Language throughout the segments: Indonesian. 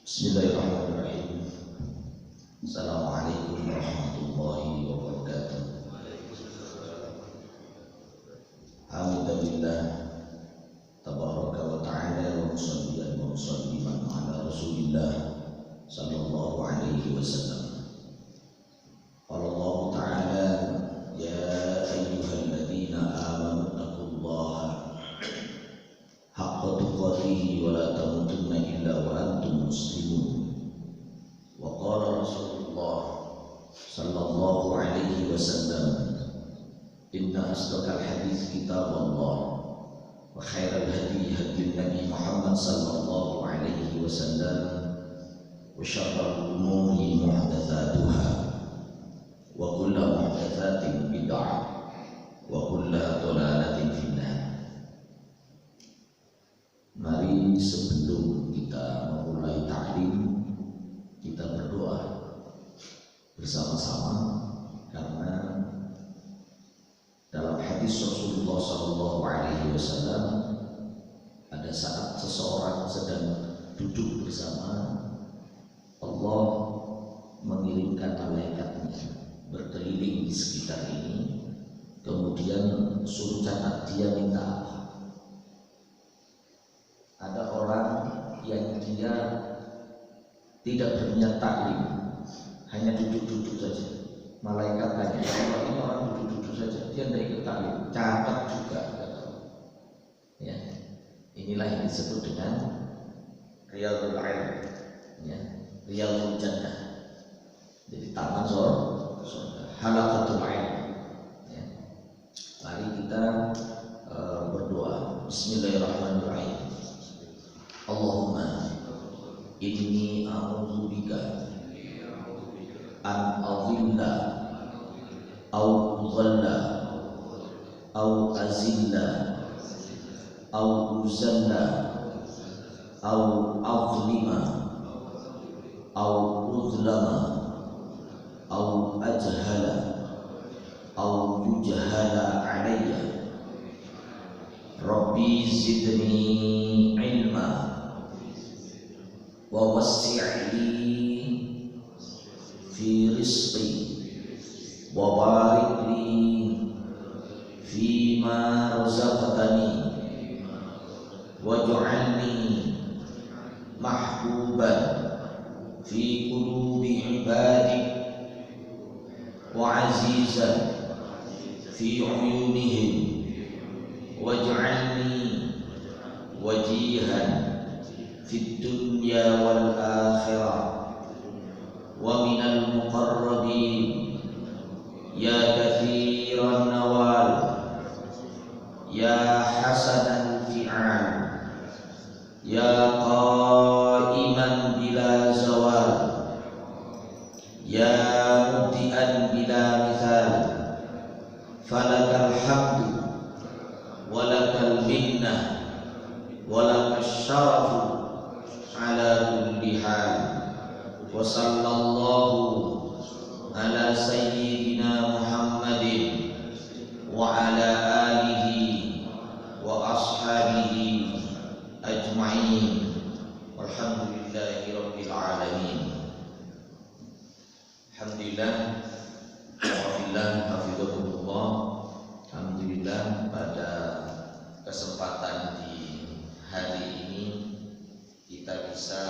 Bismillahirrahmanirrahim. Assalamualaikum warahmatullahi wabarakatuh. Alhamdulillah tabaraka wa ta'ala wa musalliyan wa musalliman ala Rasulillah sallallahu alaihi wasallam. Qala Allah ta'ala ya ayyuhalladzina amanu taqullaha haqqa tuqatih wa la tamutunna illa wa antum muslimun. Wa qala Rasulullah sallallahu alaihi wasallam inna asdaqal hadits kitabullah wa khairal hadi hadi Nabi Muhammad sallallahu alaihi wasallam wa syarrul umuri muhdatsatuha wa kullu muhdatsatin bid'ah wa kullu dhalalatin finnar. Mari sebelum kita memulai ta'lim kita berdoa bersama-sama, karena dalam hadis Rasulullah SAW ada saat seseorang sedang duduk bersama, Allah mengirimkan malaikatnya berkeliling di sekitar ini, kemudian suruh catat dia minta apa. Ada orang yang dia tidak berniat taklim, hanya duduk-duduk saja. Malaikat tanya, ya Allah, ini orang duduk-duduk saja, dia tidak ikut taklim, catat juga. Ya, inilah yang disebut dengan riyadul ilm, ya, riyadul jannah. Jadi taman surga, halaqatul ilm. Ya. Mari kita berdoa. Bismillahirrahmanirrahim. Allahumma inni a'udzubika an adhilla au udhalla au azilla au uzalla au azlima au uzlama au ajhala au yujhala alayya. Rabbi zidni ilma wa wassi'li fi rizqi wa barik li fi ma razaqtani waj'alni mahbuban fi qulubi ibadik wa azizan fi uyunihim waj'alni wajihan fid dunya wal akhirah wa minal muqarrabin ya katsiran nawal ya hasanan fi'al ya qa'iman bila zawal ya mubdi'an bila mithal falakal hamdu walakal minnah walakal syarafu ala kulli hal. Wa sallallahu ala sayyidina Muhammadin wa ala alihi wa ashabihi ajma'in walhamdulillahi rabbil alamin. Alhamdulillah alhamdulillah hafizahullah. Alhamdulillah, pada kesempatan di hari ini kita bisa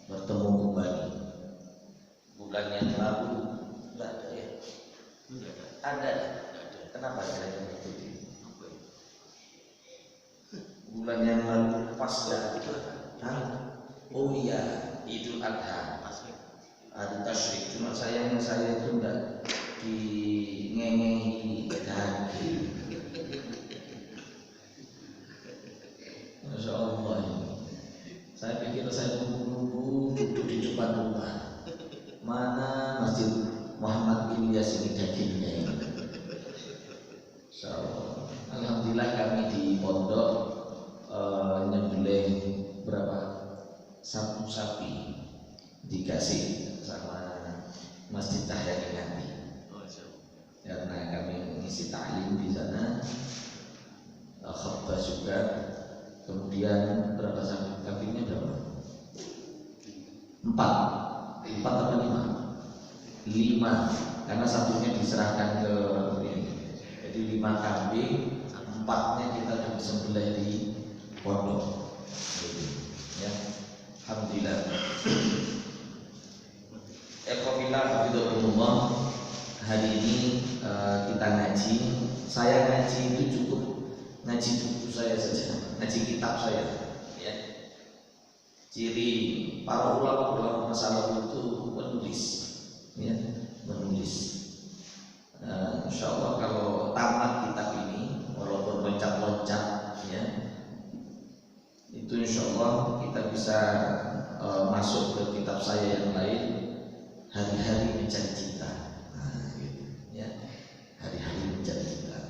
bertemu kembali. Bulan yang lalu enggak ada ya? Ada. Kenapa saya begitu? Bulan yang lalu pasca oh iya, Idul Adha, hari tasyrik. Cuma sayangnya saya itu enggak di ngengehi daging. Masya Allah, saya pikir saya nunggu duduk di depan rumah. Mana Masjid Muhammad Ilyas ini dagingnya ini. So, alhamdulillah kami di pondok nyembelih berapa? Satu sapi dikasih sama Masjid Tahyani nanti. Karena kami mengisi ta'lim di sana, khutbah juga Kemudian berapa kambingnya berapa? 4 apa 5? 5, karena satunya diserahkan ke ini. Jadi 5 kambing, 4-nya kita akan disembelih di pondok. Ya, alhamdulillah. Ekofillah hafidhahullah. Hari ini kita ngaji. Saya ngaji itu cukup ngaji buku saya saja, ngaji kitab saya. Ya. Ciri para ulama masalah itu menulis, ya, menulis. Insya Allah kalau tamat kitab ini, walaupun loncat-loncat, ya, itu insya Allah kita bisa masuk ke kitab saya yang lain, hari-hari mencari cinta. Nah, gitu, ya, hari-hari mencari cinta.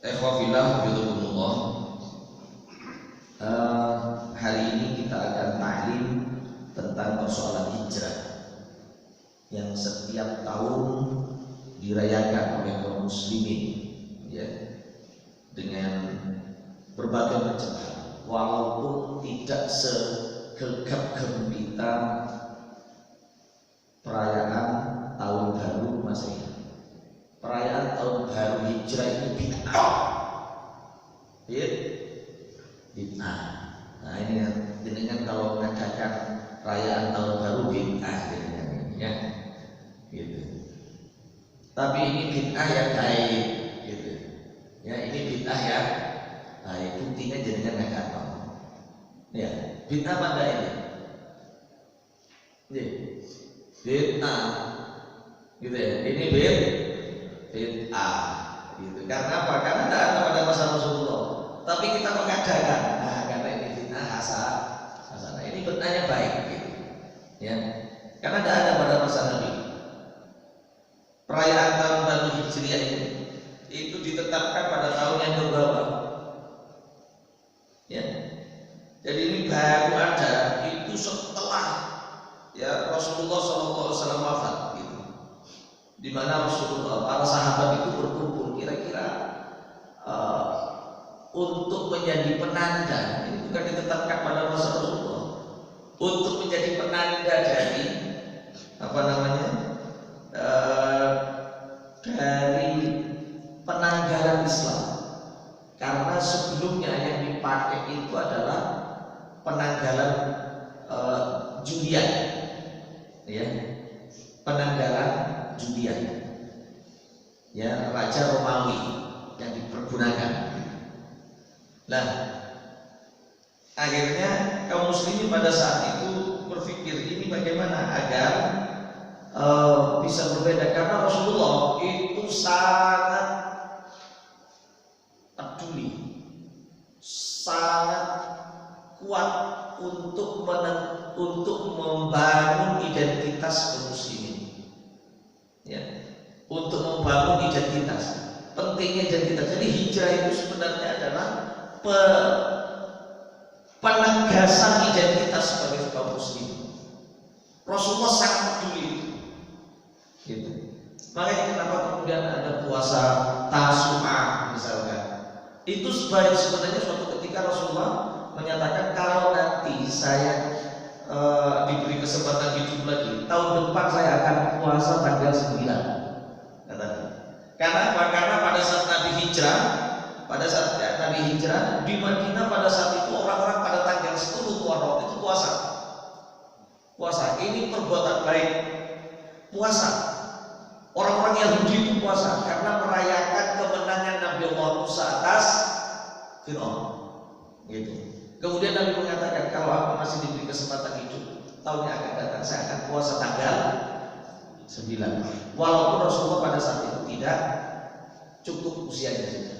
Ikhwafillah bidullah. Hari ini kita akan ta'lim tentang persoalan hijrah yang setiap tahun dirayakan oleh kaum muslimin, ya, dengan berbagai macam hal, walaupun tidak segegap gempita perayaan tahun baru Masehi. Perayaan tahun baru hijrah itu bid'ah. Bid'ah. Nah ini dengan kalau mengadakan perayaan tahun baru bid'ah, ya, gitu. Tapi ini bid'ah yang baik, gitu. Ya, ini bid'ah yang baik. Buktinya jadinya nggak tahu. Ya, bid'ah pada ini. Bid'ah, gitu ya. Ini bid'ah, gitu. Karena apa? Karena tidak ada pada masa Rasulullah. Tapi kita mengadakan. Nah, karena ini bid'ah hasanah. Ini bid'ahnya baik, gitu. Ya, karena tidak ada pada masa Nabi. Perayaan tahun baru Hijriah itu ditetapkan pada tahun yang berapa? Ya, jadi ini baru ada itu setelah ya Rasulullah SAW wafat, gitu. Di mana Rasulullah, para sahabat itu berkumpul kira-kira untuk menjadi penanda. Ini bukan ditetapkan pada masa Rasulullah, untuk menjadi penanda dari apa namanya? Dari penanggalan Islam. Karena sebelumnya yang dipakai itu adalah penanggalan Julian, ya, penanggalan Julian, ya, Raja Romawi yang dipergunakan. Nah, akhirnya kaum muslimin pada saat itu berpikir ini bagaimana agar bisa berbeda, karena Rasulullah itu sangat peduli, sangat kuat untuk membangun identitas kaum muslimin, ya, untuk membangun identitas. Pentingnya identitas. Jadi hijrah itu sebenarnya adalah penegasan identitas sebagai kaum muslimin. Rasulullah sangat peduli, gitu. Makanya kenapa kemudian ada puasa Tasu'a misalkan. Itu sebenarnya suatu ketika Rasulullah menyatakan kalau nanti saya diberi kesempatan hidup lagi, tahun depan saya akan puasa tanggal 9. Katanya. Karena apa? Karena pada saat Nabi hijrah di Madinah pada saat itu orang-orang pada tanggal 10 Muharram itu puasa. Ini perbuatan baik. Puasa. Orang-orang Yahudi itu puasa karena merayakan kemenangan Nabi Allah Musa atas Fir'aun. Gitu. Kemudian Nabi mengatakan kalau aku masih diberi kesempatan hidup, tahun yang akan datang saya akan puasa tanggal 9. Walaupun Rasulullah pada saat itu tidak cukup usianya saja.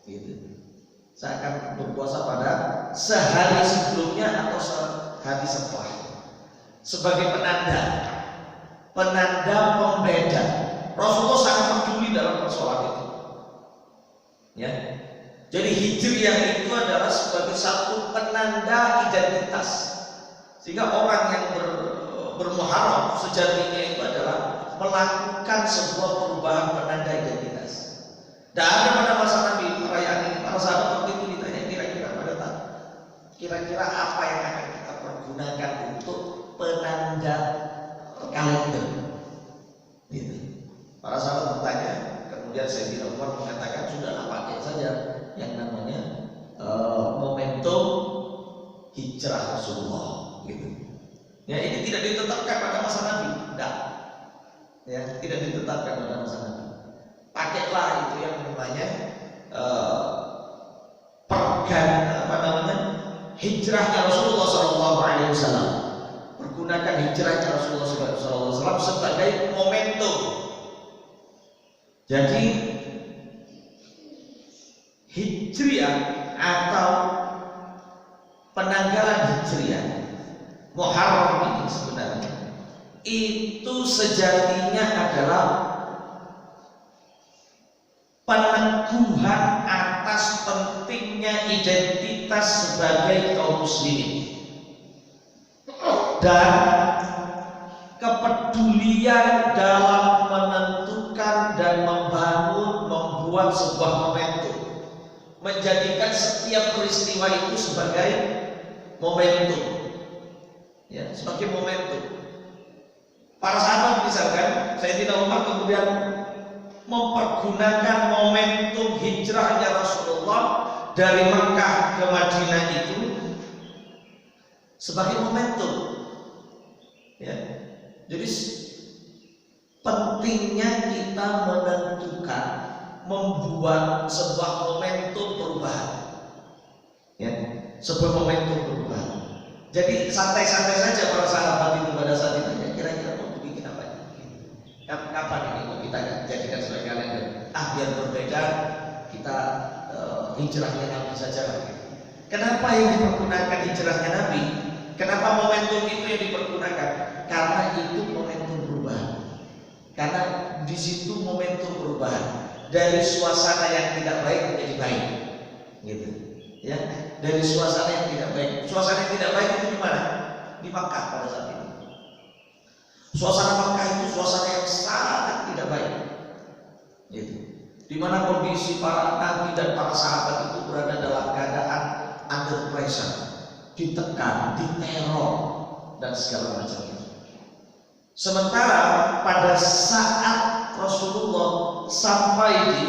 Gitu. Saya akan berpuasa pada sehari sebelumnya atau sehari setelah, sebagai penanda pembeda. Rasulullah sangat peduli dalam persoalan itu, ya. Jadi hijriah itu adalah sebagai satu penanda identitas, sehingga orang yang bermuharram sejatinya itu adalah melakukan sebuah perubahan penanda identitas. Tidak ada pada masa Nabi perayaan ini. Para sahabat waktu itu ditanya kira-kira apa yang akan kita pergunakan untuk penanda kalender. Gitu. Para sahabat bertanya, kemudian Sayyidina Umar mengatakan sudahlah pakai saja yang namanya momentum hijrah Rasulullah. Gitu. Ya ini tidak ditetapkan pada masa Nabi, tidak. Ya tidak ditetapkan pada masa Nabi. Pakailah itu yang namanya hijrahnya Rasulullah SAW. Pergunakan hijrahnya Rasulullah SAW sebagai momentum. Jadi Hijriah atau penanggalan Hijriah Muharram ini sebenarnya itu sejatinya adalah peneguhan atas pentingnya identitas sebagai kaum muslimin dan kepedulian dalam menentukan dan membuat sebuah momentum, menjadikan setiap peristiwa itu sebagai momentum, ya, sebagai momentum. Para sahabat misalkan Sayyidina Umar kemudian mempergunakan momentum hijrahnya Rasulullah dari Makkah ke Madinah itu sebagai momentum, ya. Jadi pentingnya kita menentukan, membuat sebuah momentum perubahan, ya, sebuah momentum perubahan. Jadi santai-santai saja para sahabat itu pada saat ditanya kira-kira mau bikin apa ini? Kapan ini mau kita jadikan sebagai kalender? Biar berbeda kita hijrahnya Nabi saja lagi. Kenapa yang dipergunakan hijrahnya Nabi? Kenapa momentum itu yang dipergunakan? Karena itu momentum perubahan. Karena di situ momentum perubahan dari suasana yang tidak baik menjadi baik, gitu. Ya, dari suasana yang tidak baik. Suasana yang tidak baik itu di mana? Di Makkah pada saat itu. Suasana Makkah itu suasana yang sangat tidak baik, gitu. Di mana kondisi para nabi dan para sahabat itu berada dalam keadaan under pressure, ditekan, diteror dan segala macam itu. Sementara pada saat Rasulullah sampai di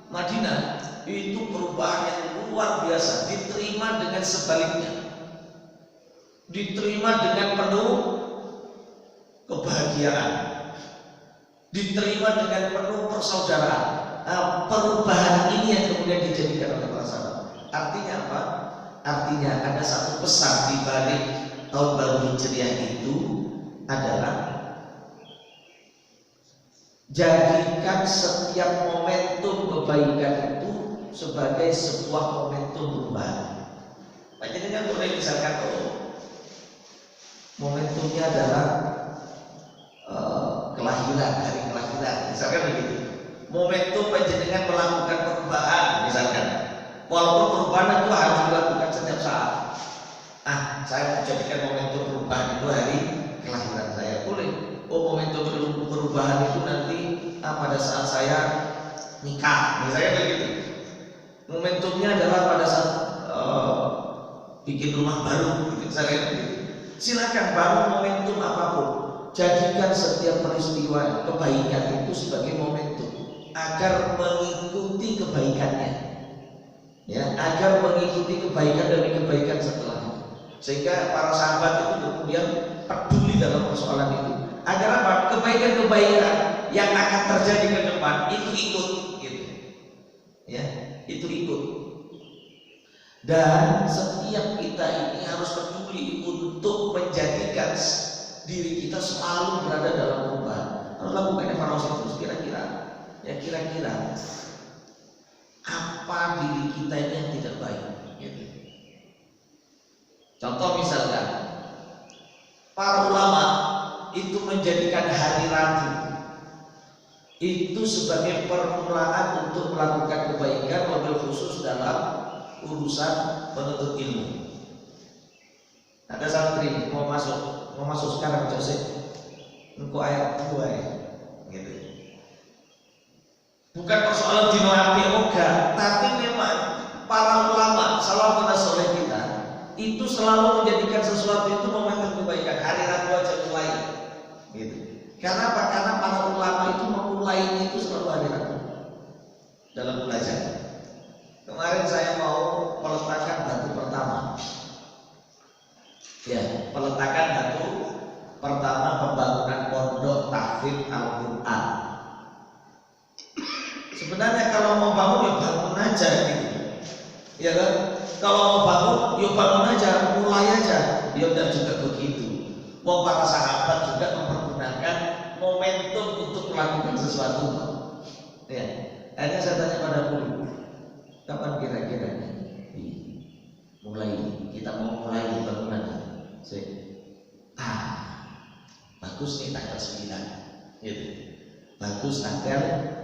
Madinah itu perubahan yang luar biasa, diterima dengan sebaliknya, diterima dengan penuh kebahagiaan, diterima dengan penuh persaudaraan. Perubahan ini yang kemudian dijadikan oleh para sahabat. Artinya apa? Artinya ada satu pesan di balik tahun baru Hijriah itu adalah jadikan setiap momentum kebaikan itu sebagai sebuah momentum perubahan. Jadi kan boleh misalkan momentumnya adalah kelahiran, hari kelahiran, misalkan begitu. Momentum panjenengan melakukan perubahan, misalkan, walaupun perubahan itu harus dilakukan setiap saat. Saya menjadikan momentum perubahan itu hari kelahiran saya, boleh. Momentum perubahan itu nanti pada saat saya nikah, misalnya begitu. Momentumnya adalah pada saat bikin rumah baru, misalnya begitu. Silakan bangun momentum apapun. Jadikan setiap peristiwa kebaikan itu sebagai momentum agar mengikuti kebaikannya, ya, agar mengikuti kebaikan demi kebaikan setelahnya. Sehingga para sahabat itu kemudian peduli dalam persoalan itu, agar apa? Kebaikan-kebaikan yang akan terjadi ke depan itu ikut, gitu, ya, itu ikut. Dan setiap kita ini harus peduli untuk menjadikan diri kita selalu berada dalam perubahan. Harus lakukan evaluasi terus, kira-kira apa diri kita ini yang tidak baik, gitu. Contoh misalkan para ulama itu menjadikan hari Rabu itu sebagai permulaan untuk melakukan kebaikan, wabil khusus dalam urusan menuntut ilmu. Ada santri mau masuk sekarang Joseph, engkau ayat 2 ya, gitu. Bukan persoalan dino api enggak, tapi memang para ulama salafun saleh kita itu selalu menjadikan sesuatu itu momentum kebaikan. Hari Rabu aja mulai, gitu. Karena apa? Karena para ulama itu memulainya itu selalu hari Rabu dalam belajar. Kemarin saya mau peletakan batu pertama, ya, peletakan batu pertama pembangunan pondok tahfidz Al-Quran. Sebenarnya kalau mau bangun ya bangun aja gitu, ya kan? Kalau mau bangun, ya bangun aja, mulai aja. Ya udah juga begitu. Mau para sahabat juga mempergunakan momentum untuk melakukan sesuatu. Ya, akhirnya saya tanya pada guru, kapan kira-kira mulai kita mau mulai di bangunan? Bagus nih tanggal 9, gitu. Bagus tanggal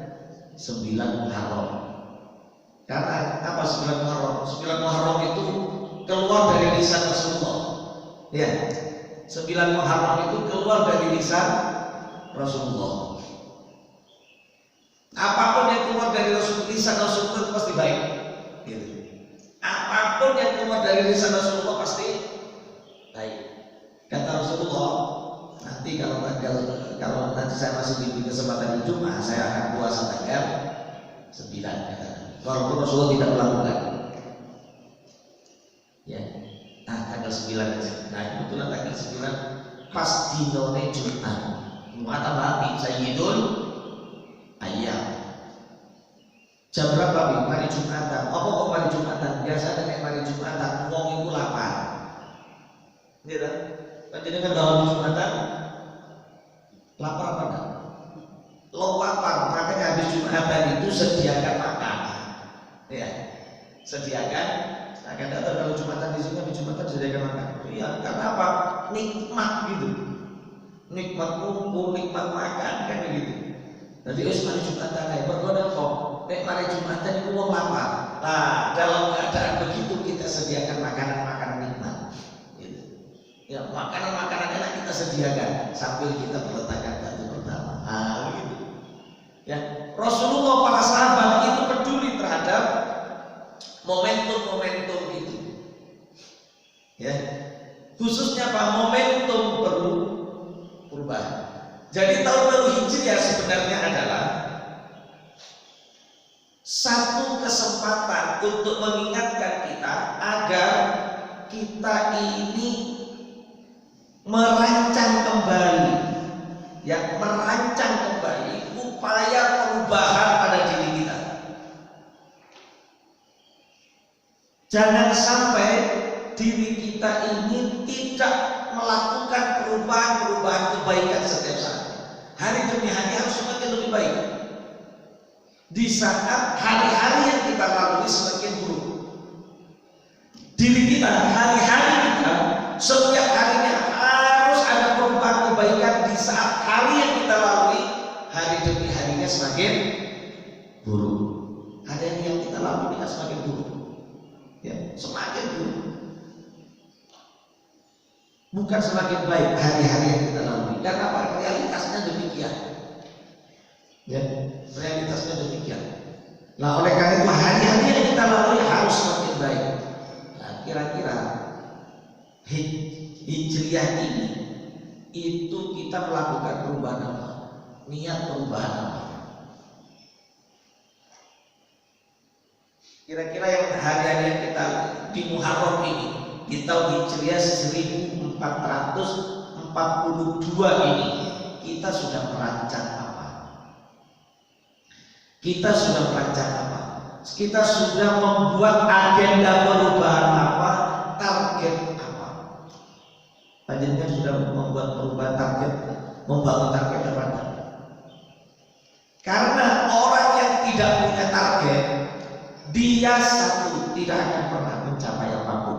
9 Muharram. Karena apa 9 Muharram? 9 Muharram itu keluar dari lisan Rasulullah. Ya. 9 Muharram itu keluar dari lisan Rasulullah. Apapun yang keluar dari lisan Rasulullah itu pasti baik. Gitu. Apapun yang keluar dari lisan Rasulullah pasti baik. Kata Rasulullah, nanti kalau nanti saya masih diberi kesempatan di Jumat, saya akan puasa tanggal 9. Walaupun Rasulullah tidak melakukan, ya, tanggal 9 aja. Nah kebetulan tanggal 9 pas dinone Jumat, muatabati sayyidul ayam. Jam berapa nih? Mari Jumatan. Apa kok mari Jumatan? Biasanya nek mari Jumatan wong iku lapar. Gitu. Panjenengan kalau Jumatan lapar apa enggak? Lo lapar, makanya habis Jumatan itu sediakan makan. Ya, sediakan. Akan datang kalau Jumatan di sini habis Jumatan sediakan makan. Iya, karena apa? Nikmat gitu. Nikmat kumpul, nikmat makan kan begitu. Jadi mari Jumatan ae bergoda kok. Nek mari Jumatan itu wong lapar. Nah, dalam keadaan begitu kita sediakan makanan-makanan nikmat. Gitu. Ya, makanan-makanan enak kita sediakan sambil kita meletakkan batu pertama. Begitu. Ya, Rasulullah para sahabat itu peduli terhadap momentum-momentum itu. Ya. Khususnya apa? Momentum perubahan. Jadi tahun baru Hijriah sebenarnya adalah satu kesempatan untuk mengingatkan kita agar kita ini merancang kembali, ya, merancang kembali upaya perubahan pada diri kita. Jangan sampai diri kita ini tidak melakukan perubahan-perubahan kebaikan setiap saat. Hari demi hari harus semakin lebih baik. Di saat hari-hari yang kita lalui semakin buruk, diri kita, hari-hari kita, setiap harinya harus ada perubahan kebaikan. Di saat hari yang kita lalui, hari demi harinya semakin buruk. Hari yang kita lalui kita semakin buruk, ya, semakin buruk. Bukan semakin baik hari-hari yang kita lalui. Karena apa? Realitasnya demikian. Ya, realitasnya demikian. Nah, oleh karena itu hari-hari yang kita lalui harus semakin baik. Nah, kira-kira Hijriah ini itu kita melakukan perubahan apa? Niat perubahan apa? Kira-kira yang hari-hari yang kita di Muharram ini, di tahun Hijriah 1442 ini, kita sudah merancang apa? Kita sudah merancang apa? Kita sudah membuat agenda perubahan apa? Target apa? Panjenengan sudah membuat perubahan target, membangun target apa? Karena orang yang tidak punya target, dia satu tidak akan pernah mencapai apapun.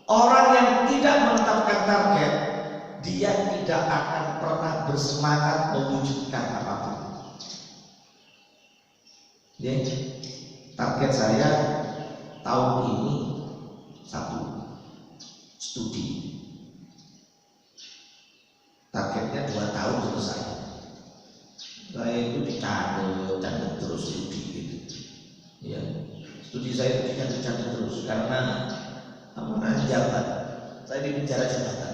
Orang yang tidak menetapkan target, dia tidak akan pernah bersemangat mewujudkan apapun. Ya, target saya tahun ini 1 studi. Targetnya 2 tahun selesai. Saya itu dicatat terus terus studi gitu. Ya, studi saya itu dicatat terus karena amanah jabat. Saya di penjara jabatan.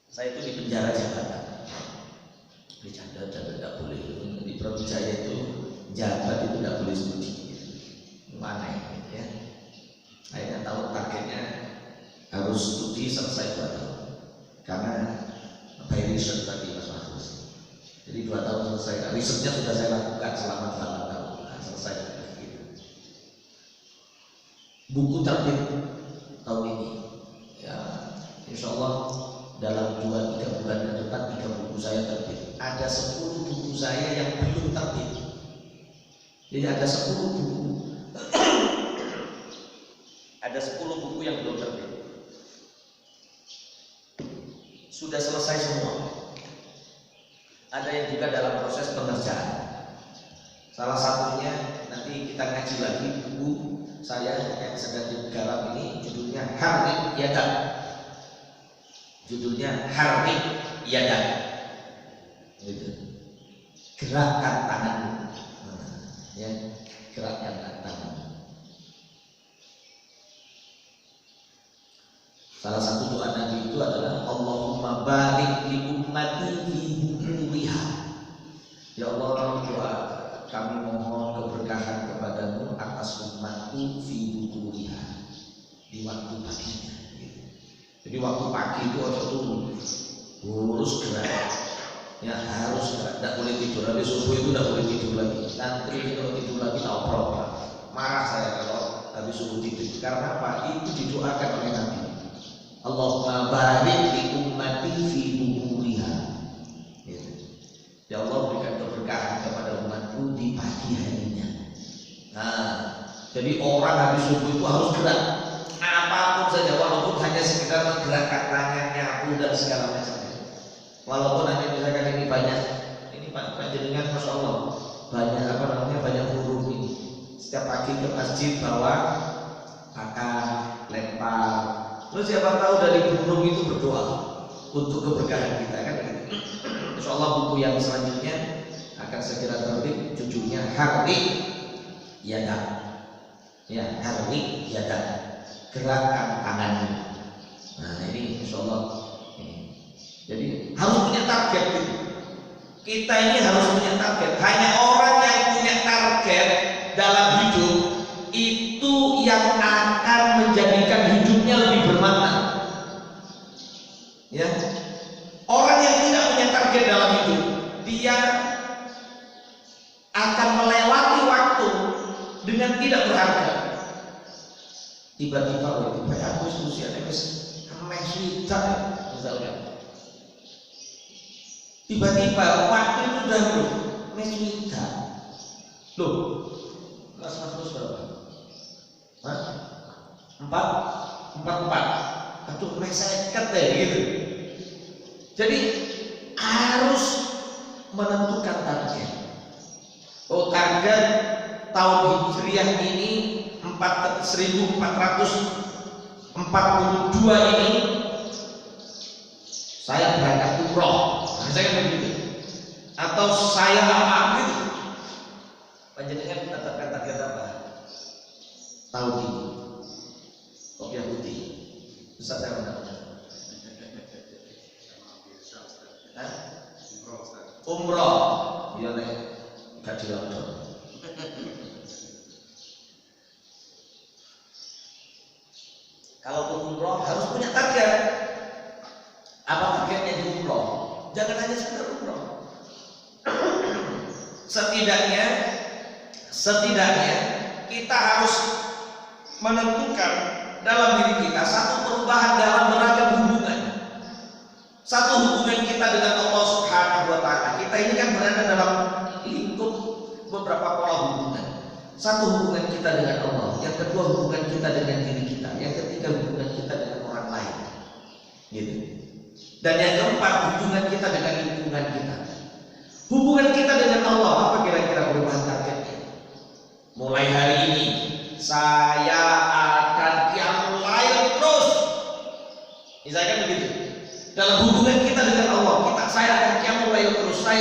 Saya itu di penjara jabatan. Dicatat dan tidak boleh. Di Brawijaya itu jabat itu tidak boleh studi. Aneh gitu ya. Akhirnya tahu targetnya harus studi selesai 2 tahun. Karena by research tadi Mas Mahfuz. Jadi 2 tahun selesai. Risetnya sudah saya lakukan selama 8 tahun. Nah, selesai gitu. Buku terbit tahun ini. Ya, insya Allah dalam 2-3 bulan ke depan 3 buku saya terbit. Ada 10 buku saya yang belum terbit. Jadi ada 10 buku. Ada 10 buku yang belum terbit. Sudah selesai semua. Ada yang juga dalam proses pengerjaan. Salah satunya nanti kita ngaji lagi buku saya yang sedang digarap ini judulnya Harrik Yadan. Judulnya Harrik Yadan. Gitu. Gerakkan tanganmu. Ya, gerakkan tanganmu. Salah satu doa Nabi itu adalah Allahumma barik li ummati fi bukuriha. Ya Allah, doa kami mohon keberkahan kepadamu atas umatku fi bukuriha, di waktu paginya. Jadi waktu pagi itu ojo turun, harus gerak. Ya harus gerak, tidak boleh tidur. Habis subuh itu tidak boleh tidur lagi. Santri kalau tidur lagi tahu program. Marah saya kalau habis subuh tidur. Karena apa? Itu didoakan oleh Nabi. Allahumma barik li ummati fi bukuriha. Ya Allah, berikan keberkahan kepada umatku di pagi harinya. Nah, jadi orang habis subuh itu harus gerak. Apapun saja, walaupun hanya sekedar menggerakkan tangan, nyapu dan segala macamnya. Walaupun hanya misalkan ini banyak, ini panjenengan Masya Allah banyak banyak huruf ini. Setiap pagi ke masjid bawa akar, lempar. Lalu siapa tahu dari burung itu berdoa untuk keberkahan kita kan gitu. Insya Allah buku yang selanjutnya akan segera terbit, judulnya Harrik Yadan. Ya, Harrik Yadan. Gerakkan tanganmu. Nah ini Insya Allah. Jadi harus punya target gitu. Kita ini harus punya target. Hanya orang yang punya target dalam hidup itu yang akan menjadikan hidupnya lebih bermakna. Ya, orang yang tidak punya target dalam hidup, dia akan melewati waktu dengan tidak berharga. Tiba-tiba, aku usianya ameh sudah, misalnya. Tiba-tiba waktu itu udah meswita. Loh, kelas masuk berapa? Empat. Aduh, meseket deh gitu. Jadi harus menentukan target. Oh, target tahun Hijriah ini 1442 ini saya berangkat umroh. Misalnya begitu. Atau saya apa gitu. Panjenengan menetapkan target apa? Tahun ini. Kopiah putih. Bisa saya menetapkan. Umroh. Iya nek gak dilondor. Kalau umroh harus punya target. Apa targetnya di umroh? Jangan hanya sekedar umroh. Setidaknya kita harus menentukan dalam diri kita satu perubahan dalam beragam hubungan. Satu hubungan kita dengan Allah Subhanahu wa Ta'ala. Kita ini kan berada dalam lingkup beberapa pola hubungan. Satu hubungan kita dengan Allah, yang kedua hubungan kita dengan diri kita, yang ketiga hubungan kita dengan orang lain. Gitu. Dan yang keempat hubungan kita dengan lingkungan kita. Hubungan kita dengan Allah, apa kira-kira perubahan targetnya? Mulai hari ini saya akan qiyamul lail terus. Misalkan begitu. Dalam hubungan kita dengan Allah, saya akan qiyamul lail terus. Saya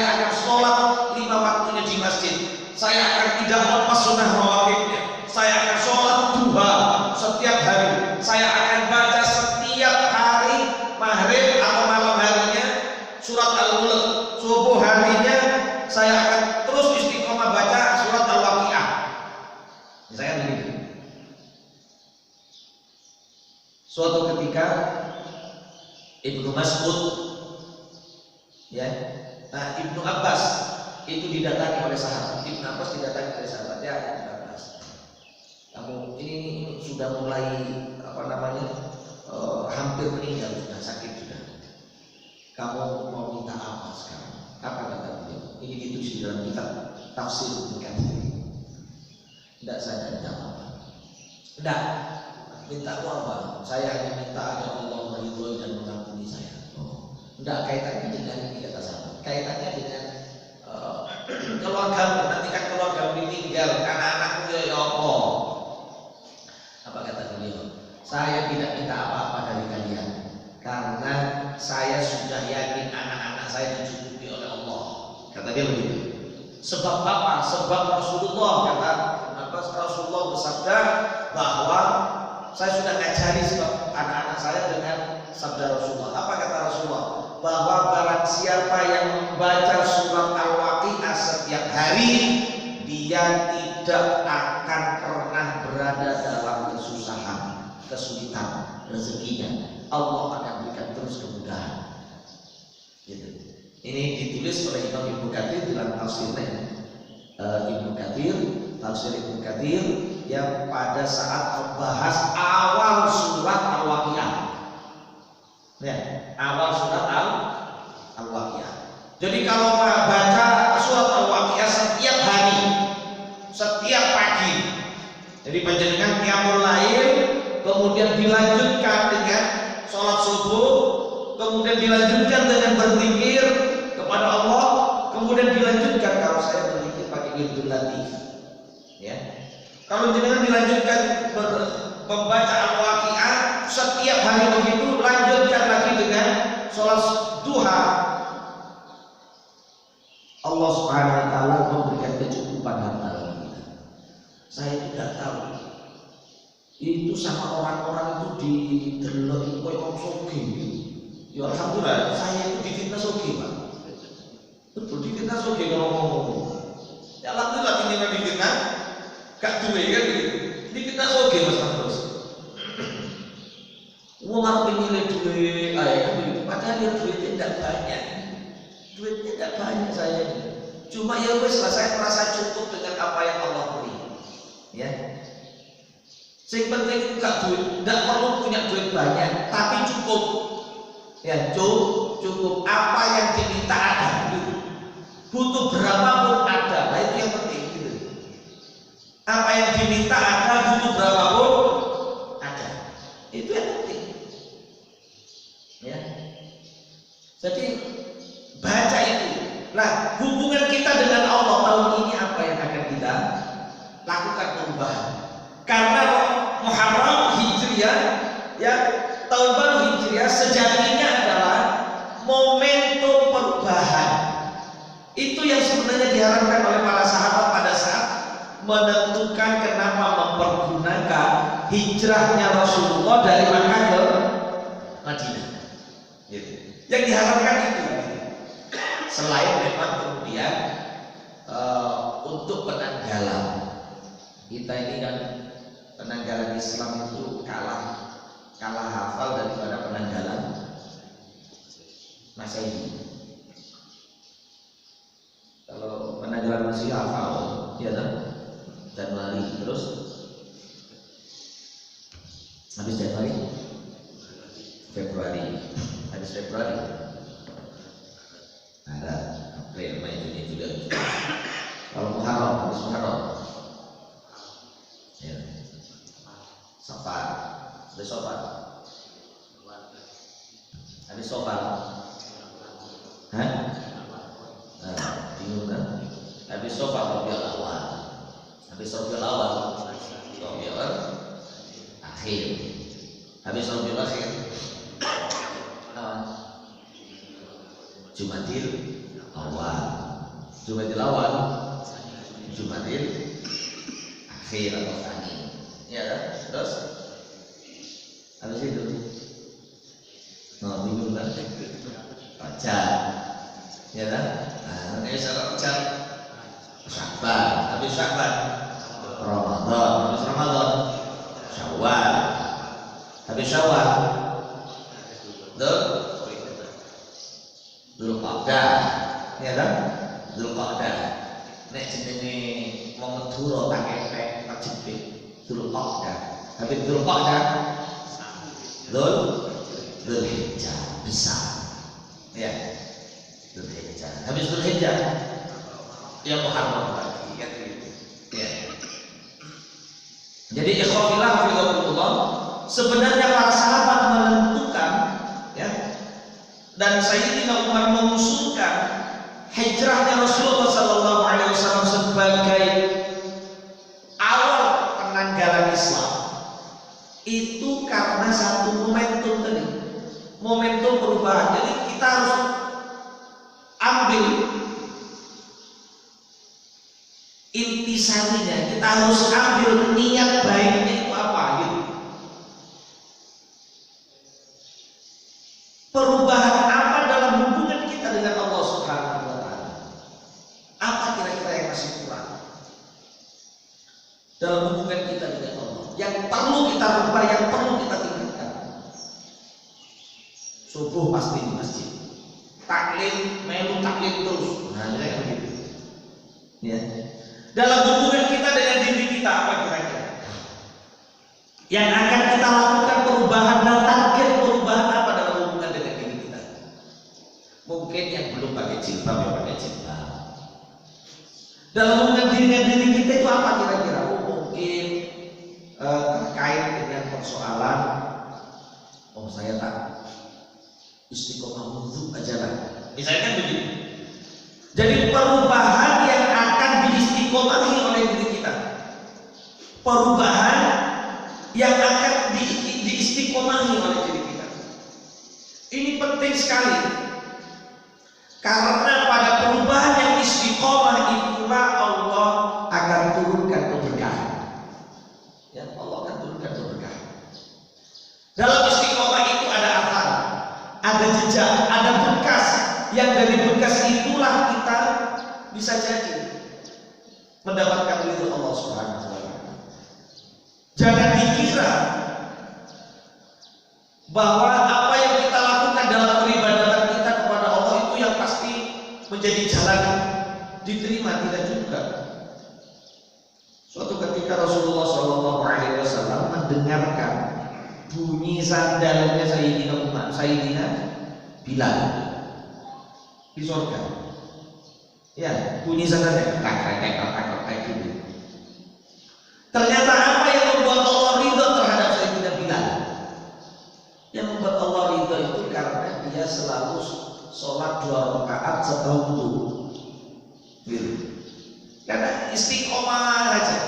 ketika Ibnu Mas'ud, ya, nah Ibnu Abbas itu didatangi oleh sahabat. Ibnu Abbas didatangi oleh sahabat, ya Ibnu Abbas, kamu ini sudah mulai hampir meninggal, sudah sakit sudah. Kamu mau minta apa sekarang? Apa kata beliau? Ini gitu sih dalam kitab tafsir Ibnu Katsir. Tidak, saya tidak apa-apa. Tidak, minta apa? Saya hanya minta agar Allah meridhoi dan mengampuni saya. Tidak, kaitannya dengan ini kata sahabat. Kaitannya dengan keluarga. Nanti kan keluarga meninggal, anak-anakmu ya Allah. Apa kata beliau? Saya tidak minta apa-apa dari kalian, karena saya sudah yakin anak-anak saya dicukupi oleh Allah. Kata dia begitu. Sebab apa? Sebab Rasulullah, kata Rasulullah bersabda bahwa saya sudah ngajari sebab anak-anak saya dengan sabda Rasulullah. Apa kata Rasulullah? Bahwa barang siapa yang membaca surat Al-Waqiah setiap hari, dia tidak akan pernah berada dalam kesusahan, kesulitan rezekinya. Allah akan berikan terus kemudahan. Gitu. Ini ditulis oleh Imam Ibnu Katsir dalam tafsirnya. Ibnu Katsir, tafsir Ibnu Katsir yang pada saat membahas awal surat Al-Waqiah. Ya, awal surat Al-Waqiah. Jadi kalau baca surat Al-Waqiah setiap hari, setiap pagi, jadi panjenengan qiyamul lail, kemudian dilanjutkan dengan sholat subuh, kemudian dilanjutkan dengan berzikir kepada Allah, kemudian dilanjutkan kalau saya berzikir pakai wirdul latif, ya. Kalau jenengan dilanjutkan membaca Al-Waqiah setiap hari begitu, lanjutkan lagi dengan sholat duha, Allah Subhanahu wa taala memberikan kecukupan harta bagi kita. Saya tidak tahu itu sama orang-orang itu didelok itu koyo wong sugih. Ya alhamdulillah saya itu difitnah sugih, Pak. Betul difitnah sugih kalau ngomong. Ya alhamdulillah ini memang difitnah gak duwe kan gitu. Difitnah sugih Mas terus. Wong arep nilai duit ae kan begitu. Padahal ya duitnya tidak banyak. Duitnya tidak banyak saya. Cuma ya wes lah, saya merasa cukup dengan apa yang Allah beri. Ya. Sing penting gak duit, tidak perlu punya duit banyak, tapi cukup. Ya, cukup apa yang diminta ada gitu. Butuh berapapun ada, nah itu yang penting gitu. Apa yang diminta ada, butuh berapapun ada. Itu yang penting. Ya. Jadi baca itu. Nah, hubungan kita dengan Allah tahun ini apa yang akan kita lakukan perubahan? Karena Muharram Hijriah, ya, tahun baru Hijriah sejatinya adalah momentum perubahan. Itu yang sebenarnya diharapkan oleh para sahabat pada saat menentukan kenapa mempergunakan hijrahnya Rasulullah dari Makkah ke Madinah. Gitu. Yang diharapkan itu. Selain memang kemudian untuk penanggalan, kita ini kan penanggalan Islam itu kalah hafal daripada penanggalan Masehi. Kalau penanggalan Masehi hafal, ya kan? Januari terus habis Januari, Februari, habis Februari, ada April, Mei, Juni, Juli. Kalau Muharram, habis Muharram, ya. Safar, habis Safar, habis Safar, hah? Bingung kan? Habis Safar Rabiul Awal, habis Rabiul Awal, Rabiul Akhir, habis Rabiul Akhir, Jumadil Awal, Jumadil Awal, Jumadil Akhir atau Tsani, ya kan? Terus habis itu, bingung kan? Rajab, ya kan? Nah, ini Rajab, Sya'ban, habis Sya'ban, Ramadan, habis Ramadan, Syawal, habis Syawal, Dzulqa'dah, ya kan? Dzulqa'dah. Nek jenenge wong Madura tak kepek terjepit Dzulqa'dah. Habis Dzulqa'dah Dzulhijjah besar. Ya. Dzulhijjah. Habis Dzulhijjah ya Muharram lagi kan gitu. Ya. Jadi ikhwafillah hafizahullah, sebenarnya para sahabat menentukan ya, dan Sayyidina Umar mengusulkan hijrahnya Rasulullah sallallahu alaihi wasallam sebagai awal penanggalan Islam itu karena satu momentum tadi, momentum perubahan. Jadi kita harus ambil intisarinya, kita harus ambil niat baiknya itu apa gitu. Perubahan apa dalam hubungan kita dengan Allah Subhanahu wa taala? Apa kira-kira yang masih kurang dalam hubungan kita dengan Allah? Yang perlu kita rubah, yang perlu kita tingkatkan. Subuh pasti di masjid. Taklim, melu taklim terus. Nah, kayak begitu. Ya. Dalam hubungan kita dengan diri kita apa kira-kira yang akan kita lakukan perubahan dan target perubahan apa dalam hubungan dengan diri kita? Mungkin yang belum pakai jilbab ya pakai jilbab. Dalam hubungan dengan diri kita itu apa kira-kira? Mungkin terkait dengan persoalan saya tak istiqomah wudhu aja lah. Misalnya kan begitu. Jadi perubahan yang akan diistiqomahi oleh diri kita, perubahan yang akan diistiqomahi oleh diri kita. Ini penting sekali, karena pada perubahan yang istiqomah itulah Allah akan turunkan keberkahan. Ya, Allah akan turunkan keberkahan. Dalam istiqomah itu ada athar, ada jejak, ada bekas. Yang dari bekas itulah kita bisa jadi mendapatkan ridho Allah Subhanahu wa taala. Jangan dikira bahwa apa yang kita lakukan dalam peribadatan kita kepada Allah itu yang pasti menjadi jalan diterima, tidak juga. Suatu ketika Rasulullah Shallallahu Alaihi Wasallam mendengarkan bunyi sandalnya Sayyidina Bilal di surga. Ya, bunyi sandalnya tak gitu. Ternyata apa yang membuat Allah ridho terhadap Sayyidina Bilal? Yang membuat Allah ridho itu karena dia selalu sholat 2 rakaat setelah wudu. Gitu. Karena istiqomah aja.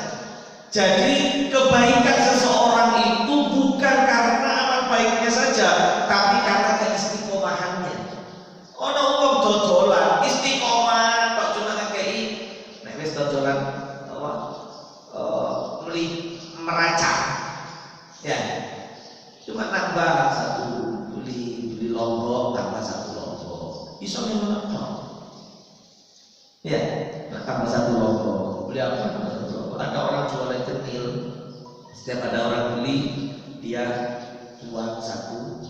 Jadi kebaikan seseorang itu bukan karena amal baiknya saja, tapi karena keistiqomahannya. Ono wong dodolan istiqomah kok cuma ngekei nek wis dodolan apa meraca. Ya. Cuma nambah satu beli lombok, tambah satu lombok. Iso ngono. Ya, tambah satu lombok. Beli apa? Ada orang jualan centil. Setiap ada orang beli, dia buat satu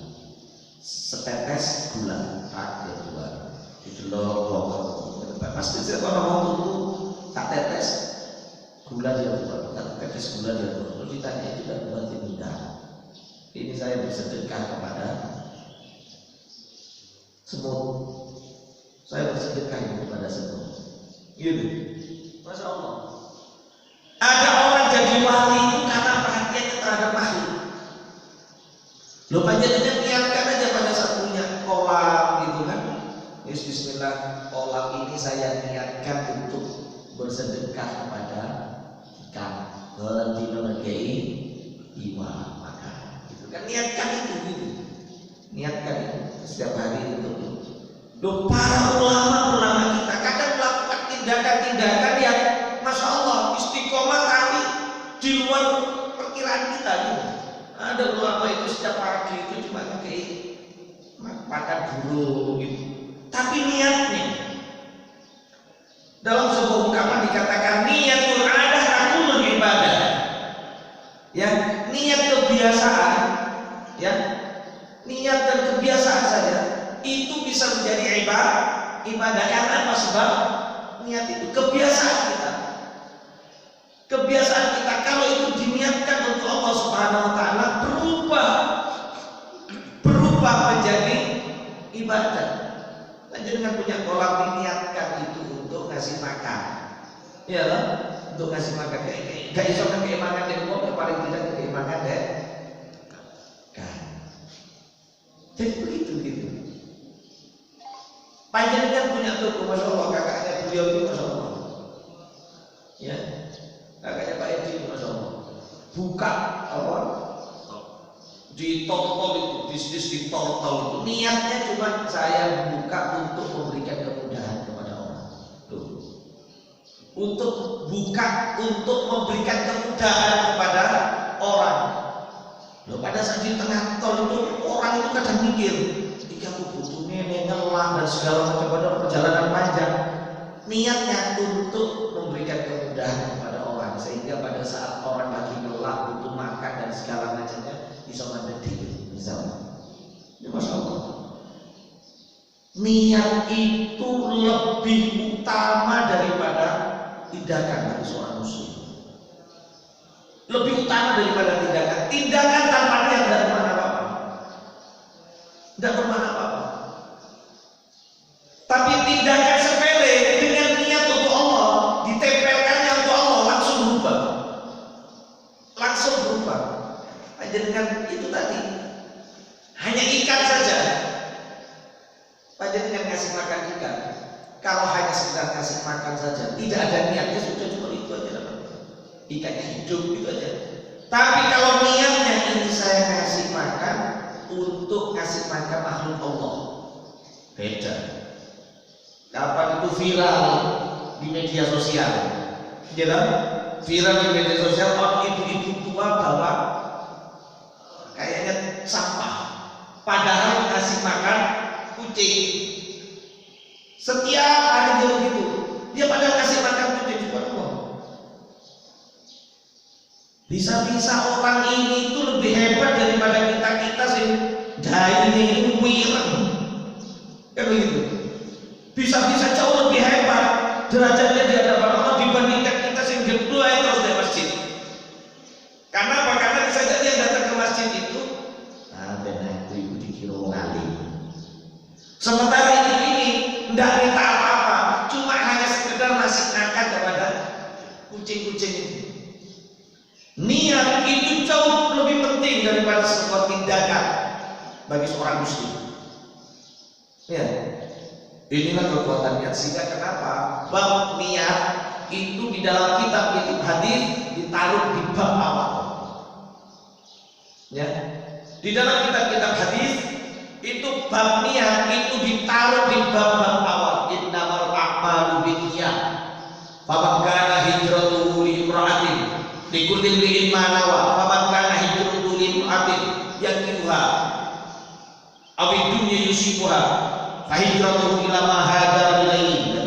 setetes gula, dia buat itu loh. Pasti setiap orang mau tunggu tak tetes gula dia buat, tak tetes gula dia buat. Terus ditanya itu dan buat tidak. Ini saya bersedekah kepada semut. Saya bersedekah kepada semut. Gitu. Masya Allah. Ada orang jadi wali itu karena perhatiannya terhadap makhluk. Lo panjangnya niatkan aja pada saat punya kolam gitu kan. Yes, bismillah, kolam ini saya niatkan untuk bersedekah kepada ikan. Berarti menghargai iwa maka. Gitu kan, niatkan itu gitu. Niatkan itu setiap hari untuk itu. Loh, para ulama kita kadang melakukan tindakan-tindakan yang Masya Allah istiqomah kali di luar perkiraan kita gitu. Ada ulama itu setiap pagi itu cuma pakai makan dulu gitu. Tapi niatnya dalam sebuah ungkapan dikatakan niatul adah takunul ibadah. Ya, niat kebiasaan, ya, niat dan kebiasaan ibadah. Karena apa? Sebab niat itu kebiasaan kita. Kebiasaan kita kalau itu diniatkan untuk Allah Subhanahu wa taala berubah menjadi ibadah. Jangan punya kolam diniatkan itu untuk ngasih makan. Iya lah, untuk ngasih makan. Gak iso keimangan deh, paling tidak keimangan deh. Jadi begitu gitu. Panjenengan punya toko, masya Allah, kakaknya beliau itu masya Allah. Ya, kakaknya Pak Edi masya Allah. Buka apa? Di tol-tol itu, bisnis di tol-tol itu. Niatnya cuma saya buka untuk memberikan kemudahan kepada orang. Tuh. Untuk buka, untuk memberikan kemudahan kepada orang. Loh, pada saat di tengah tol itu orang itu kadang mikir, aku butuh nenek ngelang dan segala macam pada perjalanan panjang. Niatnya untuk memberikan kemudahan kepada orang sehingga pada saat orang lagi ngelang butuh makan dan segala macamnya bisa mandiri, misalnya. Ya masya Allah. Niat itu lebih utama daripada tindakan dari seorang muslim. Lebih utama daripada tindakan. Tindakan tanpa niat tidak bermakna apa-apa. Tidak bermakna apa-apa. Tapi tindakan sepele dengan niat untuk Allah, ditempelkannya untuk Allah, langsung berubah. Langsung berubah. Aja dengan itu tadi. Hanya ikan saja. Aja dengan ngasih makan ikan. Kalau hanya sekedar kasih makan saja, tidak ada niatnya, sudah cuma itu aja namanya. Ikannya hidup gitu aja. Tapi kalau niatnya ini saya kasih makan untuk kasih makan makhluk Allah, beda. Kapan itu viral di media sosial, gitu? Viral di media sosial orang ibu-ibu tua bawa kayaknya sampah, padahal kasih makan kucing. Setiap hari dia begitu, dia padahal kasih makan kucing. Bisa-bisa orang ini itu lebih hebat daripada kita sih. Dai ini wireng, kan begitu. Bisa-bisa jauh lebih hebat derajatnya di hadapan Allah dibandingkan kita sih gedua terus di masjid. Karena apa? Karena bisa jadi yang datang ke masjid itu, benar itu dikira ngalim. Sementara ini tidak minta apa-apa, cuma hanya sekedar ngasih makan kepada kucing-kucing ini. Niat itu jauh lebih penting daripada sebuah tindakan bagi seorang muslim. Ya, inilah kekuatan niat. Sehingga kenapa bab niat itu di dalam kitab hadis ditaruh di bab awal. Ya, di dalam kitab hadis itu bab niat itu ditaruh di bab awal. Innamal a'malu binniyat. Faman kana hijratuhu li imra'atin likulli imri'in ma nawa faman kana hijratuhu li imra'atin yankihuha aw dunya yusibuha fa hijratuhu ila ma hajara ilaihi.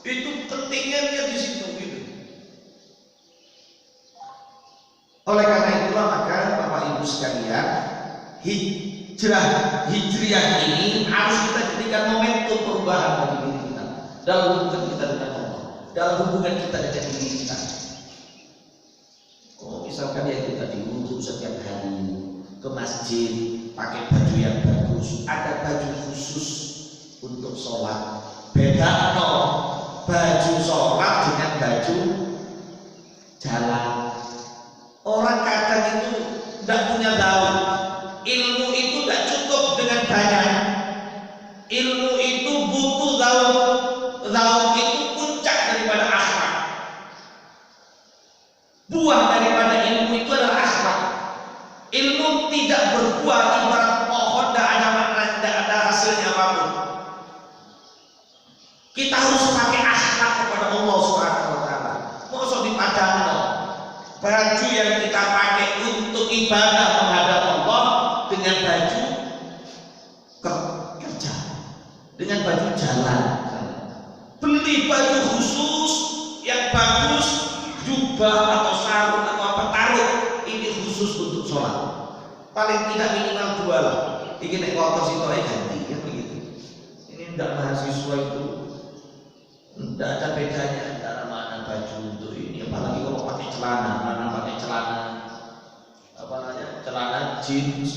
Itu pentingnya niat di situ gitu. Oleh karena itulah maka Bapak Ibu sekalian, hijrah ini harus kita jadikan momentum perubahan bagi diri kita dalam hubungan kita dengan Allah, dalam hubungan kita dengan diri kita. Misalkan ya itu tadi wudhu setiap hari, ke masjid pakai baju yang bagus, ada baju khusus untuk sholat. Beda no baju sholat dengan baju jalan. Orang kadang itu tidak punya daun. Ilmu itu tidak cukup dengan banyak. Ilmu itu butuh daun. Daun itu puncak daripada akhlak. Buah daripada ilmu itu adalah akhlak. Ilmu tidak berbuah ibarat pohon, tidak ada makna, tidak ada hasilnya apapun. Kita harus pakai akhlak kepada Allah Subhanahu wa taala. Mosok dipadamno baju yang kita pakai untuk ibadah menghadap Allah dengan baju kerja, dengan baju jalan. Beli baju khusus yang bagus, jubah atau sarung atau apa, taruh ini khusus untuk sholat. Paling tidak minimal 2 lah. Ini nek kotor situ aja ganti, kan begitu. Ya. tidak mahasiswa itu tidak ada bedanya antara mana baju untuk ini, apalagi kalau pakai celana, mana pakai celana apa namanya, celana jeans,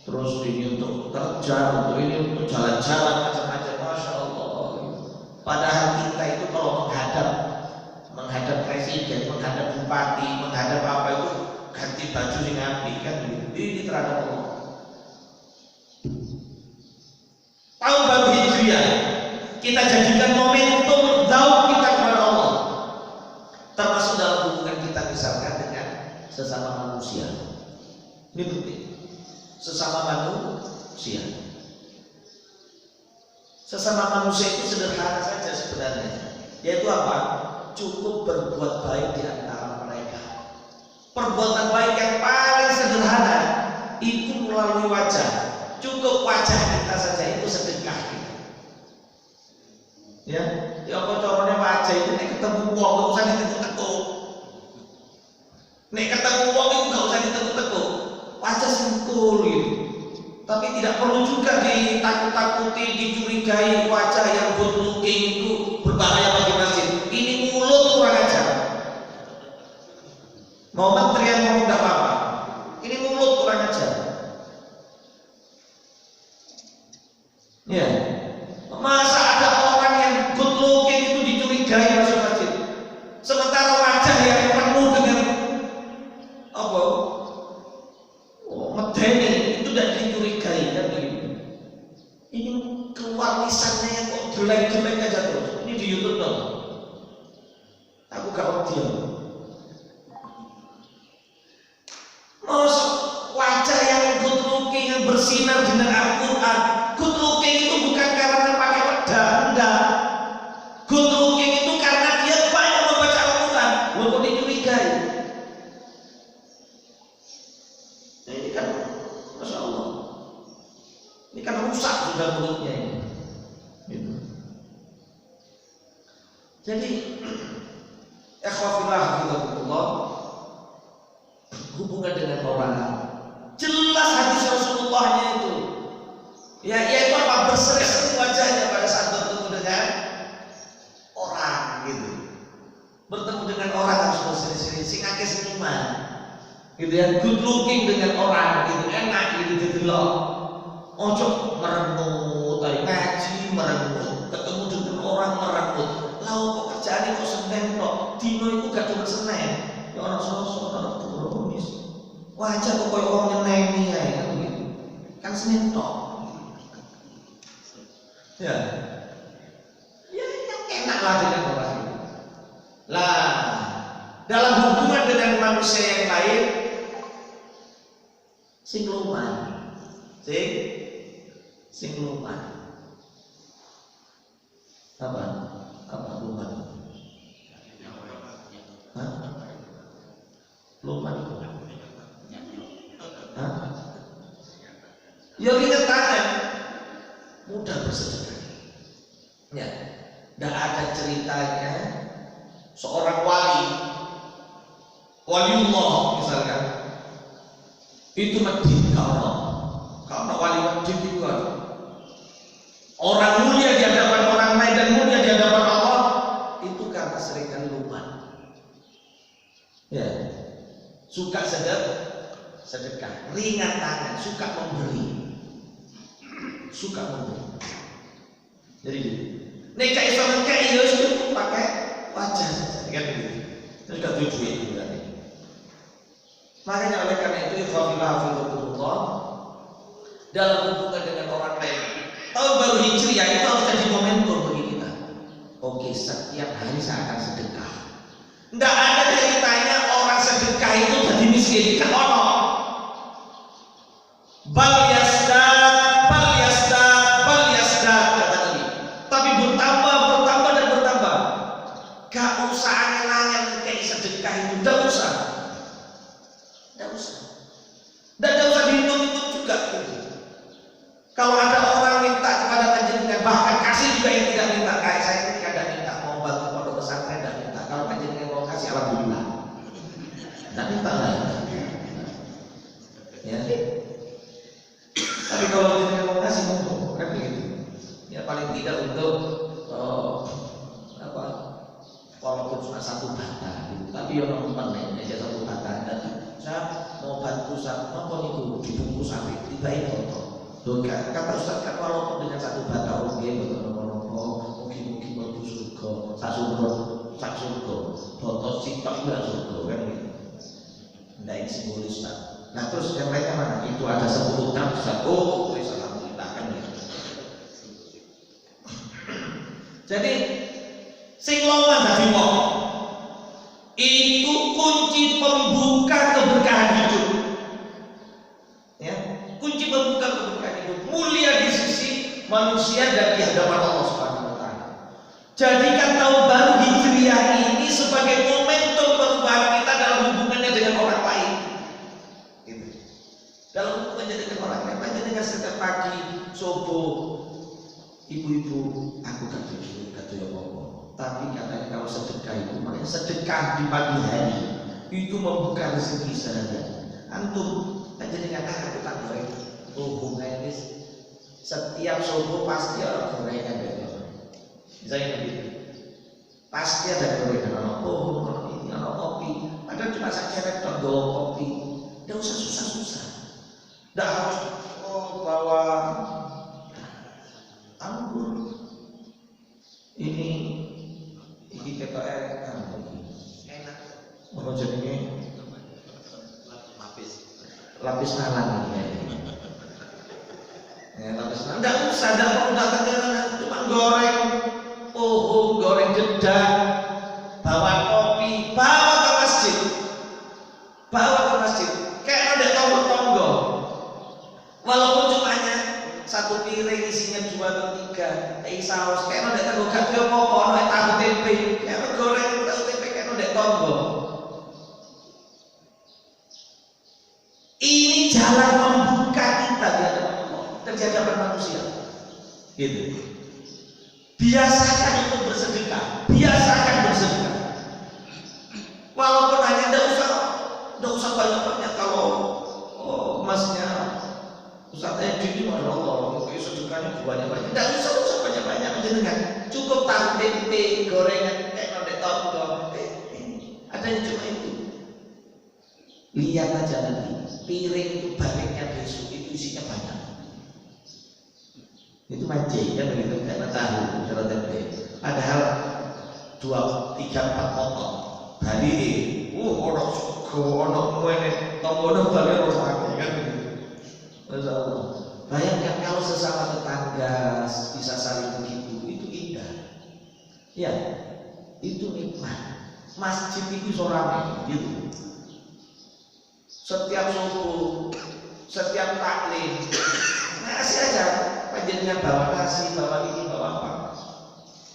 terus ini untuk kerja, untuk ini untuk jalan-jalan macam-macam, masya Allah. Padahal kita itu kalau menghadap presiden, menghadap bupati, menghadap apa itu ganti baju sing apik kan, ini terhadap Allah. Tahun baru Hijriah kita jadikan momentum dakwah kita kepada Allah, termasuk dalam hubungan kita misalkan dengan sesama manusia. Ini penting, sesama manusia. Sesama manusia itu sederhana saja sebenarnya, yaitu apa? Cukup berbuat baik di antara mereka. Perbuatan baik yang paling sederhana itu melalui wajah. Cukup wajah kita saja itu sedekah kita. Ya, apa caranya wajah itu nek ketemu wong enggak usah ditekuk-tekuk. Nek ketemu wong itu enggak usah ditekuk-tekuk. Wajah simpul gitu. Tapi tidak perlu juga ditakut-takuti, dicurigai wajah yang good looking itu berbahaya bagi masjid. Ini mulut kurang ajar. Mau menteri yang ngomong enggak apa-apa. Ini mulut kurang ajar. Ya, masa ada orang yang good looking itu dicurigai masuk masjid, sementara wajah yang penuh dengan apa? Oh, medeni itu tidak dicurigai kan begitu. Ini keluar lisannya yang kok jelek-jelek aja terus. Ini di YouTube dong. Aku gak audio. Masa wajah yang good looking yang bersinar dengan Al-Quran. Good looking itu bukan karena pakai pedang, enggak. Good looking itu karena dia banyak membaca Al-Quran, walaupun dicurigai. Nah, ini kan, masya Allah, ini kan rusak sudah mulutnya ini. Gitu. Jadi, ikhwafillah hafizahullah, hubungan dengan orang, jelas hadis Rasulullahnya itu. Ya, yaitu apa? Berseri-seri wajahnya pada saat bertemu dengan orang gitu. Bertemu dengan orang harus berseri-seri, sing akeh senyuman. Gitu ya, good looking dengan orang gitu, enak gitu didelok. Ojo merengut, ngaji merengut, ketemu dengan orang merengut. Lah kok kerjaane kok Senin tok, dino iku gak cuma Senin. Ya orang Selasa, orang Kamis. Wajah kok koyo wong nyeneni ae kan begitu. Kan Senin tok. Ya, yang enak lah dengan orang itu. Lah, dalam hubungan dengan manusia yang lain, sing luman, apa luman? Hah? Luman itu? Hah? Ya kita tangan. Mudah bersedekah. Ya, tidak ada ceritanya seorang waliullah misalkan itu medit kalau wali medit itu kan orang mulia di hadapan orang lain dan mulia di hadapan Allah itu karena seringkali lupa. Ya, suka sedekah, ringan tangan, suka memberi. Jadi nek gak iso ngekek ya cukup pakai wajah saja kan begitu. Terus gak tujuh itu berarti. Makanya oleh karena itu ikhwafillah hafizahullah, dalam hubungan dengan orang lain, tahun baru Hijriah itu harus jadi momentum bagi kita. Oke, setiap hari saya akan sedekah. Nggak ada ceritanya orang sedekah itu jadi miskin. Kan ono. Bal yasdad kata Nabi. Tapi bertambah dan bertambah. Gak usah angen-angen kayak sedekah itu, gak usah. Dan gak usah dihitung-hitung juga gitu. Kalau ada orang minta kepada panjenengan, bahkan kasih juga yang tidak minta. Kayak saya ini tidak minta, mau bantu pondok pesantren tidak minta. Kalau panjenengan mau kasih, alhamdulillah. paling tidak untuk apa, walaupun cuma 1 bata gitu. Tapi yo nomor aja 1 bata. Dan saya mau bantu Ustaz, apa niku dibungkus apik tiba-tiba foto. Loh kata Ustaz kan walaupun dengan 1 bata nggih mboten napa-napa, mugi-mugi mlebu surga. Sak surga. Foto sitok enggak surga kan gitu. Ndak ini simbolis Ustaz. Nah terus yang lainnya mana? Itu ada 10 tahun Ustaz. Oh, wis alhamdulillah kan gitu. Jadi sing lawan dadi wong itu kunci pembuka keberkahan hidup. Ya, kunci pembuka keberkahan hidup. Mulia di sisi manusia dan di hadapan Allah Subhanahu wa taala. Jadikan tahun baru Hijriah ini sebagai momentum perubahan kita dalam hubungannya dengan orang lain. Gitu. Dalam hubungannya dengan orang lain, makanya dengan setiap pagi subuh, ibu-ibu, aku kata ya Allah. Tapi katanya kalau sedekah itu, makanya sedekah di pagi hari itu membuka rezeki saja. Antum aja dengan aku tak goreng. Hubungannya setiap subuh pasti ada gorengan gitu. Misalnya begitu. Pasti ada gorengan, ono ini, ono kopi. Padahal cuma sakit tok bawa kopi. Tidak usah susah-susah. Tidak harus bawa anggur. Ini kita enak. Apa jadinya? Lapis nalan ini. Ya, lapis nalan. Tidak usah, tidak perlu datang ke sana. Cuma goreng goreng gedang, bawa kopi, bawa ke masjid. Kayak ada tonggo-tonggo. Walaupun cumanya 1 piring isinya 2 atau 3 saus, kayak ada tonggo gak ada apa-apa, ada tahu tempe, kayak goreng tahu tempe, kayak ada tonggo. Ini jalan membuka kita di hadapan Allah, terjadi hadapan manusia. Gitu. Biasakan untuk bersedekah. Walaupun hanya tidak usah banyak-banyak. Kalau emasnya Ustaz Edi ini masya Allah, sedekahnya banyak-banyak. Tidak usah banyak-banyak dengan cukup tahu tempe, gorengan, kayak ada tonggo. Adanya cuma itu. Lihat aja nanti piring itu baliknya besok itu isinya banyak. Itu mancing kan begitu, karena tahu kalau tempe. Padahal 2, 3, 4 potong. Bali, orang suka, orang muene, tonggono balik orang kan begitu. Masya Allah. Bayangkan kalau sesama tetangga bisa saling begitu, itu indah. Ya, itu nikmat. Masjid itu soramai, gitu. Setiap subuh, setiap taklim, ngasih aja. Panjenengan bawa nasi, bawa ini, bawa apa.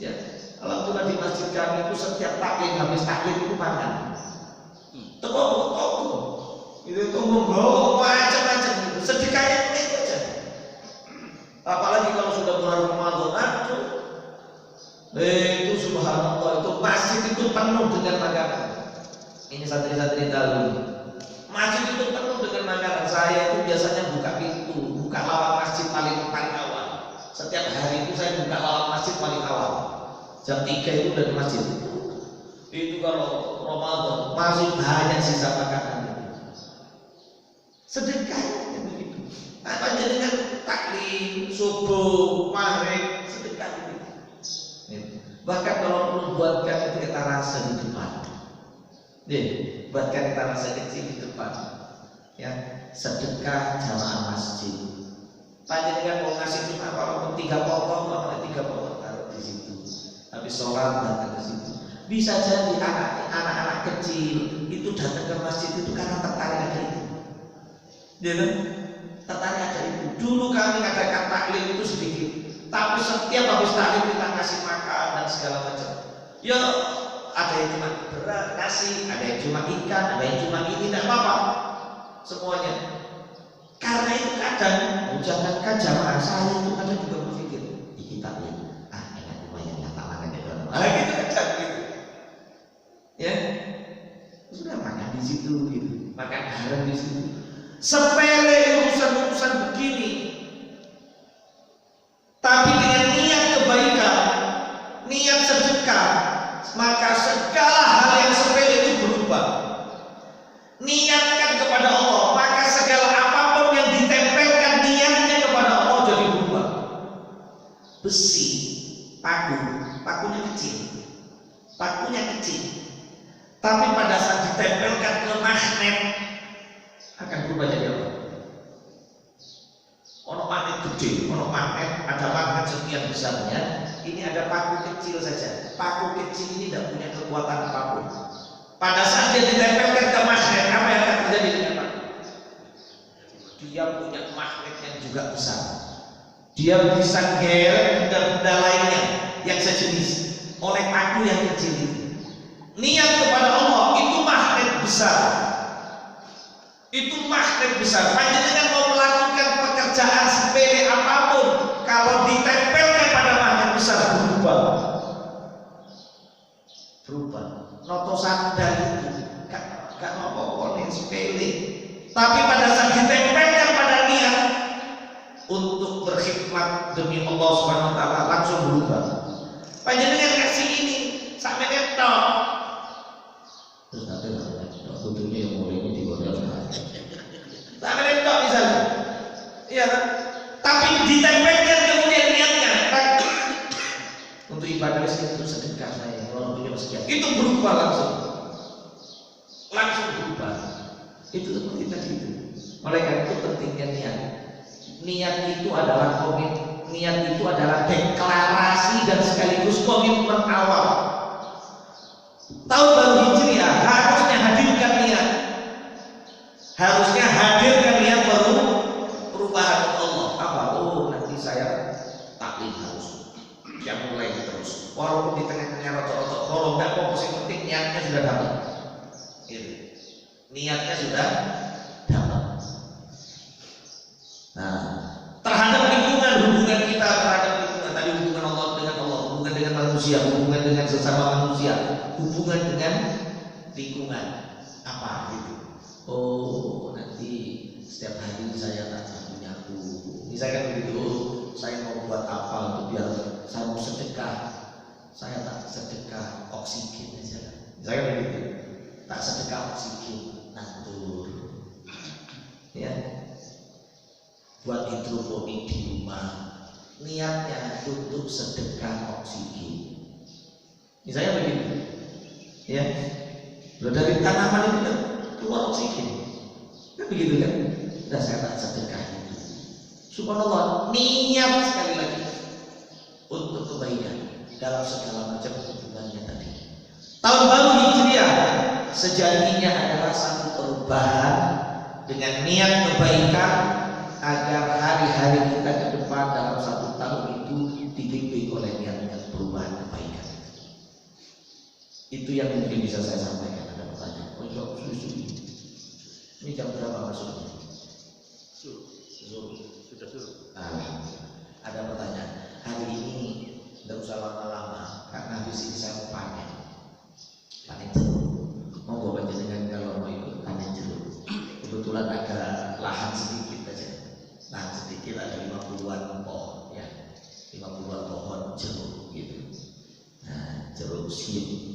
Ya, alhamdulillah di masjid kami itu setiap taklim, habis taklim itu makan. Tunggu. Itu tunggu macam-macam gitu. Sedekahnya itu aja. Apalagi kalau sudah bulan Ramadan, itu subhanallah, itu masjid itu penuh dengan makanan. Ini santri-santri tahu. Masjid itu penuh dengan makanan. Saya itu biasanya buka pintu, buka lawang masjid paling awal. Setiap hari itu saya buka lawang masjid paling awal. Jam 3 itu udah di masjid. Itu kalau Ramadan masih banyak sisa makanan. Sedekah begitu. Apa jadinya taklim, subuh, maghrib, sedekah begitu. Bahkan kalau perlu buatkan itu kita rasa di depan. Buatkan kita rasa kecil di depan. Ya, sedekah jamaah masjid. Panjenengan mau ngasih cuma walaupun 3 potong, walaupun 3 potong taruh di situ. Habis sholat datang ke situ. Bisa jadi anak-anak kecil itu datang ke masjid itu karena tertarik ada itu. Dia tertarik ada itu. Dulu kami ngadakan taklim itu sedikit, tapi setiap habis taklim kita ngasih makan dan segala macam. Ya, ada yang cuma beras, nasi, ada yang cuma ikan, ada yang cuma ini, tidak apa-apa. Semuanya. Karena itu kadang, jangankan jamaah saya itu kadang juga berpikir, kita lihat, enak lumayan ya tawaran gitu. Gitu kadang gitu. Ya, sudah makan di situ gitu, makan bareng di situ. Sepele urusan begini, tapi dengan niat pakunya kecil, tapi pada saat ditempelkan ke magnet akan berubah jadi apa? Ono magnet gede, ono magnet, ada magnet sekian besarnya. Ini ada paku kecil saja. Paku kecil ini tidak punya kekuatan apapun. Pada saat dia ditempelkan ke magnet, apa yang akan terjadi dengan paku? Dia punya magnet yang juga besar. Dia bisa geret benda-benda lainnya yang sejenis oleh paku yang kecil itu. Niat kepada Allah itu magnet besar. Itu magnet besar. Panjenengan mau melakukan pekerjaan sepele apapun, kalau ditempelkan pada magnet besar berubah. Noto sandal itu gak apa-apa yang sepele. Tapi pada saat ditempelkan pada niat untuk berkhidmat demi Allah Subhanahu wa taala langsung berubah. Panjenengan kasih ini sampai netok. Terus nanti tentunya yang mulai ini digoreng sampai netok misalnya. Iya kan? Tapi ditempelkan kemudian niatnya untuk ibadah itu sedekah saya walaupun cuma sekian. Itu berubah langsung berubah. Itu seperti tadi itu. Oleh karena itu pentingnya niat. Niat itu adalah niat itu adalah deklarasi dan sekaligus komitmen awal. Tahun baru Hijriah harusnya hadirkan niat. Harusnya hadirkan niat baru perubahan Allah. Apa? Oh, nanti saya taklim harus. Yang mulai terus. Walaupun di tengah-tengah rotok-rotok kalau enggak fokus yang penting niatnya sudah dapat. Gitu. Niatnya sudah dapat. Nah, terhadap hubungan kita terhadap lingkungan tadi, hubungan Allah dengan Allah, hubungan dengan manusia, hubungan dengan sesama manusia, hubungan dengan lingkungan apa gitu. Oh, nanti setiap hari saya tak nyapu. Misalkan begitu, saya mau buat apa untuk biar saya mau sedekah, saya tak sedekah oksigen aja. Misalkan begitu, tak sedekah oksigen, natur, ya. Buat hidroponik di rumah, niatnya untuk sedekah oksigen. Misalnya begitu, ya. Dari tanaman itu kan keluar oksigen, kan begitu kan? Udah saya tak sedekah itu. Subhanallah, niat sekali lagi untuk kebaikan dalam segala macam hubungannya tadi. Tahun baru Hijriah sejatinya adalah satu perubahan dengan niat kebaikan, agar hari-hari kita ke depan dalam satu tahun itu dibimbing oleh niat-niat perubahan kebaikan. Itu yang mungkin bisa saya sampaikan. Ada pertanyaan? Oh iya, susu. Ini jam berapa masuknya? Sudah suruh. Ada pertanyaan. Hari ini tidak usah lama-lama karena habis ini saya mau panen jeruk. Mau bawa jenengan kalau mau ikut panen jeruk. Kebetulan ada lahan sedikit aja. Nah sedikit ada 50-an pohon ya, 50-an pohon jeruk gitu. Nah jeruk siap